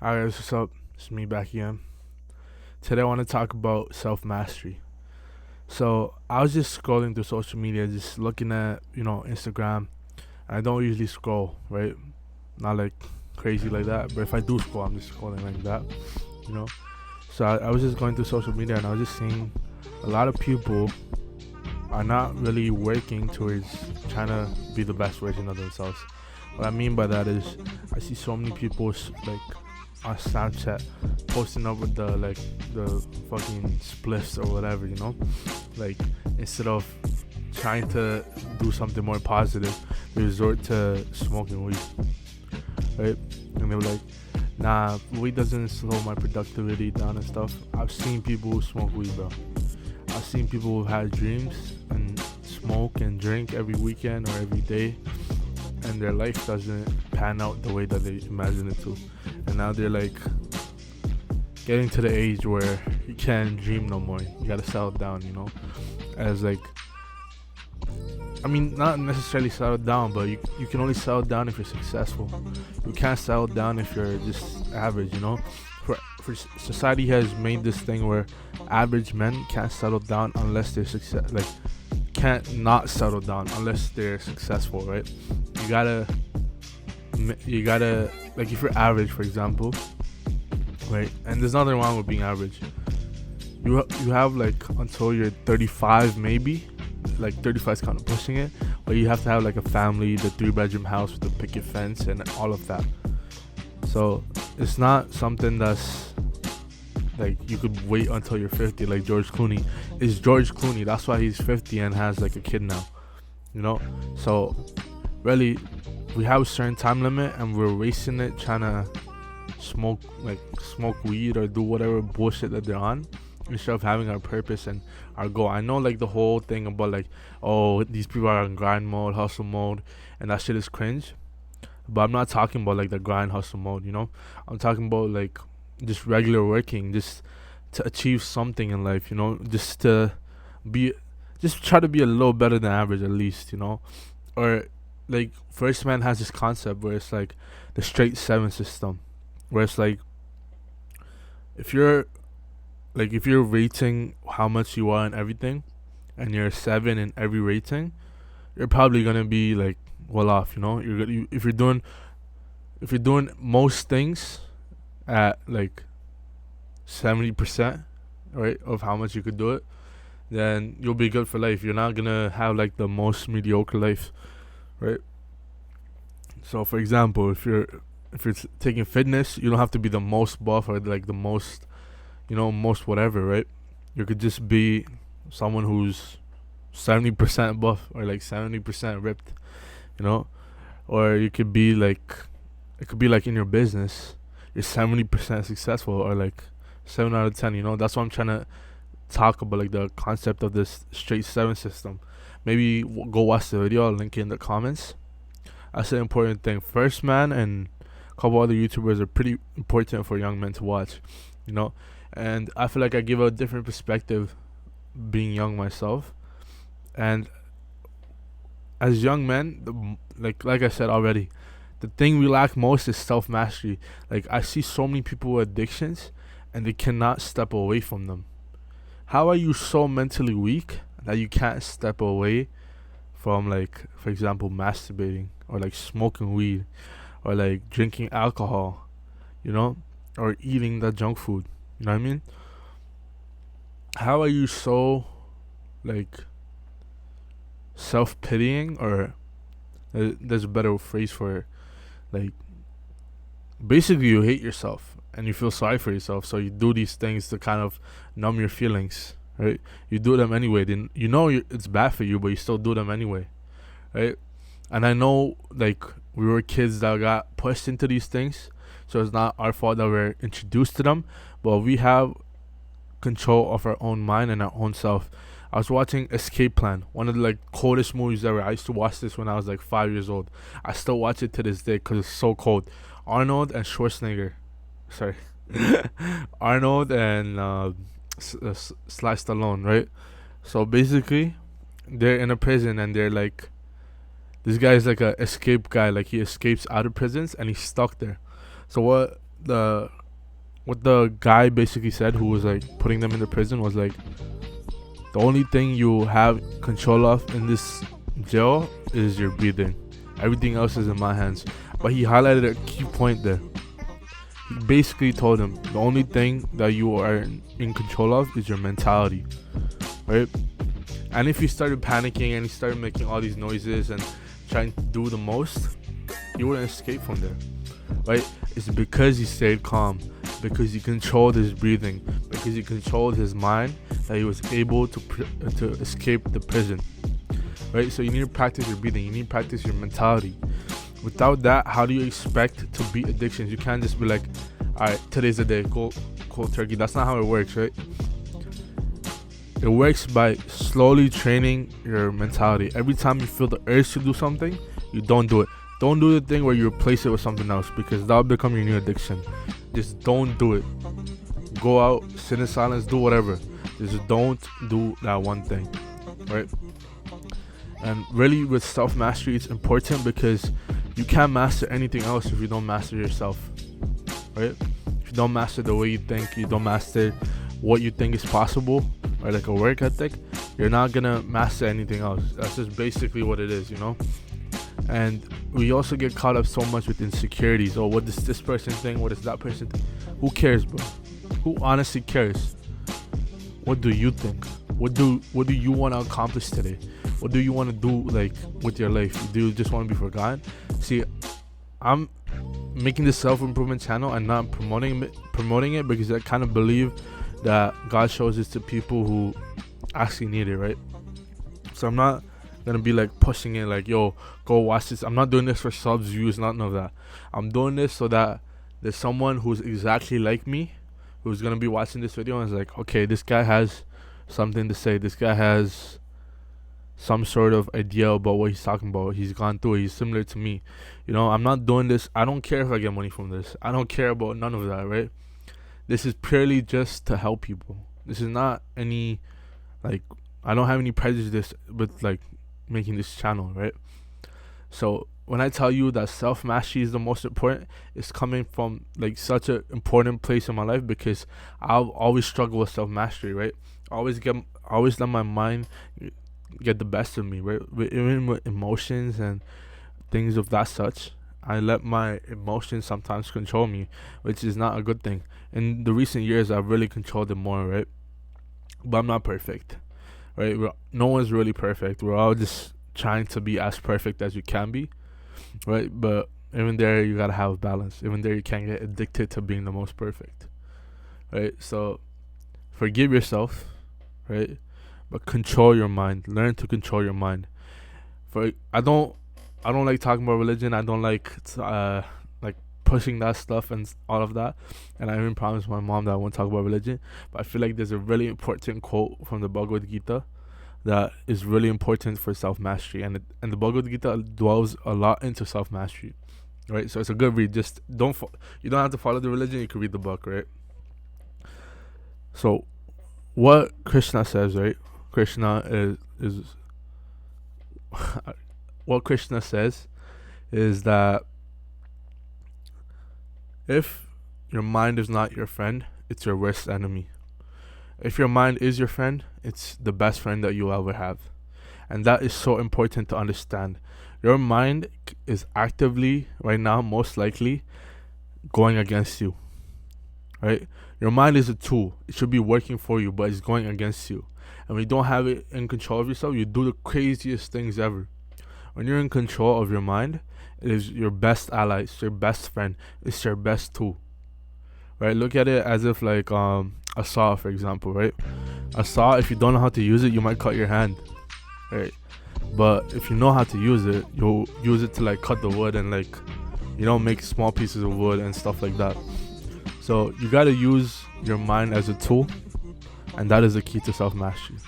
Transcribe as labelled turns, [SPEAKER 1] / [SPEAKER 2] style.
[SPEAKER 1] Hi guys, what's up? It's me back again. Today I want to talk about self mastery. So I was just scrolling through social media, just looking at Instagram. I don't usually scroll, right? Not like crazy like that, but if I do scroll, I'm just scrolling like that, you know. So I was just going through social media and I was just seeing a lot of people are not really working towards trying to be the best version of themselves. What I mean by that is, I see so many people like on Snapchat posting up with the fucking spliffs or whatever, like instead of trying to do something more positive, they resort to smoking weed, right? And they were like, nah, weed doesn't slow my productivity down and stuff. I've seen people who smoke weed, bro. I've seen people who've had dreams and smoke and drink every weekend or every day, and their life doesn't pan out the way that they imagine it to. And now they're like getting to the age where you can't dream no more. You gotta settle down, As like, I mean, not necessarily settle down, but you can only settle down if you're successful. You can't settle down if you're just average. For society has made this thing where average men can't settle down unless they're success. Like, can't not settle down unless they're successful, right? You gotta, like, if you're average, for example, right? And there's nothing wrong with being average. You have like until you're 35, maybe. Like 35 is kind of pushing it, but you have to have like a family, the 3-bedroom house with the picket fence, and all of that. So it's not something that's like you could wait until you're 50, like George Clooney. It's George Clooney. That's why he's 50 and has like a kid now. So really, we have a certain time limit, and we're wasting it trying to smoke weed or do whatever bullshit that they're on, instead of having our purpose and our goal. I know like the whole thing about like, oh, these people are in grind mode, hustle mode, and that shit is cringe. But I'm not talking about like the grind hustle mode, I'm talking about like just regular working, just to achieve something in life, just to be, just try to be a little better than average at least, or like First Man has this concept where it's like the straight seven system, where it's like if you're rating how much you are in everything, and you're a 7 in every rating, you're probably gonna be like well off. If you're doing most things at like 70%, right, of how much you could do it, then you'll be good for life. You're not gonna have like the most mediocre life, right? So for example, if you're taking fitness, you don't have to be the most buff or like the most, most whatever, right? You could just be someone who's 70% buff or like 70% ripped, you know? Or you could be like, it could be like in your business, you're 70% successful or like 7 out of 10, That's what I'm trying to talk about, like the concept of this straight 7 system. Maybe go watch the video, I'll link it in the comments. That's an important thing. First Man and a couple other YouTubers are pretty important for young men to watch, you know? And I feel like I give a different perspective being young myself. And as young men, like I said already, the thing we lack most is self mastery. Like, I see so many people with addictions and they cannot step away from them. How are you so mentally weak that you can't step away from, like, for example, masturbating or like smoking weed or like drinking alcohol, or eating that junk food? You know what I mean? How are you so, like, self pitying, or there's a better phrase for it, like, basically you hate yourself and you feel sorry for yourself, so you do these things to kind of numb your feelings, right? You do them anyway. Then it's bad for you, but you still do them anyway, right? And I know, like, we were kids that got pushed into these things, so it's not our fault that we're introduced to them, but we have control of our own mind and our own self. I was watching Escape Plan, one of the like coldest movies ever. I used to watch this when I was like 5 years old. I still watch it to this day because it's so cold. Arnold and Schwarzenegger, sorry, Arnold and Sly Stallone, right? So basically, they're in a prison and they're like, this guy is like a escape guy. Like, he escapes out of prisons and he's stuck there. So what the what the guy basically said, who was like putting them in the prison, was like, the only thing you have control of in this jail is your breathing. Everything else is in my hands. But he highlighted a key point there. He basically told him the only thing that you are in control of is your mentality, right? And if you started panicking and you started making all these noises and trying to do the most, you wouldn't escape from there, right? It's because he stayed calm, because he controlled his breathing, because he controlled his mind, that he was able to escape the prison, right? So you need to practice your breathing. You need to practice your mentality. Without that, how do you expect to beat addictions? You can't just be like, all right, today's the day, go cold turkey. That's not how it works, right? It works by slowly training your mentality. Every time you feel the urge to do something, you don't do it. Don't do the thing where you replace it with something else, because that'll become your new addiction. Just don't do it. Go out, sit in silence, do whatever. Just don't do that one thing, right? And really, with self-mastery, it's important because you can't master anything else if you don't master yourself, right? If you don't master the way you think, you don't master what you think is possible, or like a work ethic, you're not gonna master anything else. That's just basically what it is, you know? And we also get caught up so much with insecurities. Oh, what does this person think? What does that person think? Who cares, bro? Who honestly cares? What do you think? What do you want to accomplish today? What do you want to do, like, with your life? Do you just want to be forgotten? See, I'm making this self-improvement channel and not promoting it because I kind of believe that God shows this to people who actually need it, right? So I'm not gonna be like pushing it like, yo, go watch this. I'm not doing this for subs, views, none of that. I'm doing this so that there's someone who's exactly like me who's gonna be watching this video and is like, okay, this guy has something to say. This guy has some sort of idea about what he's talking about. He's gone through it. He's similar to me. You know, I'm not doing this. I don't care if I get money from this. I don't care about none of that, right? This is purely just to help people. This is not any, like, I don't have any prejudice with, like, making this channel, right? So when I tell you that self-mastery is the most important, it's coming from, like, such an important place in my life because I'll always struggle with self-mastery, right? I always let my mind get the best of me, right? Even with emotions and things of that such, I let my emotions sometimes control me, which is not a good thing. In the recent years, I've really controlled it more, right? But I'm not perfect, right? No one's really perfect. We're all just trying to be as perfect as you can be, right? But even there, you gotta have balance. Even there, you can't get addicted to being the most perfect, right? So forgive yourself, right? But control your mind. Learn to control your mind. I don't like talking about religion. I don't like like pushing that stuff and all of that. And I even promised my mom that I won't talk about religion. But I feel like there's a really important quote from the Bhagavad Gita that is really important for self-mastery. And the Bhagavad Gita dwells a lot into self-mastery, right? So it's a good read. Just you don't have to follow the religion. You can read the book, right? So what Krishna says, right? Krishna is what Krishna says is that if your mind is not your friend, it's your worst enemy. If your mind is your friend, it's the best friend that you'll ever have. And that is so important to understand. Your mind is actively, right now, most likely, going against you, right? Your mind is a tool. It should be working for you, but it's going against you. And when you don't have it in control of yourself, you do the craziest things ever. When you're in control of your mind, it is your best ally. It's your best friend. It's your best tool, right? Look at it as if like a saw, for example, right? A saw, if you don't know how to use it, you might cut your hand, right? But if you know how to use it, you'll use it to like cut the wood and like, you know, make small pieces of wood and stuff like that. So you gotta use your mind as a tool, and that is the key to self-mastery.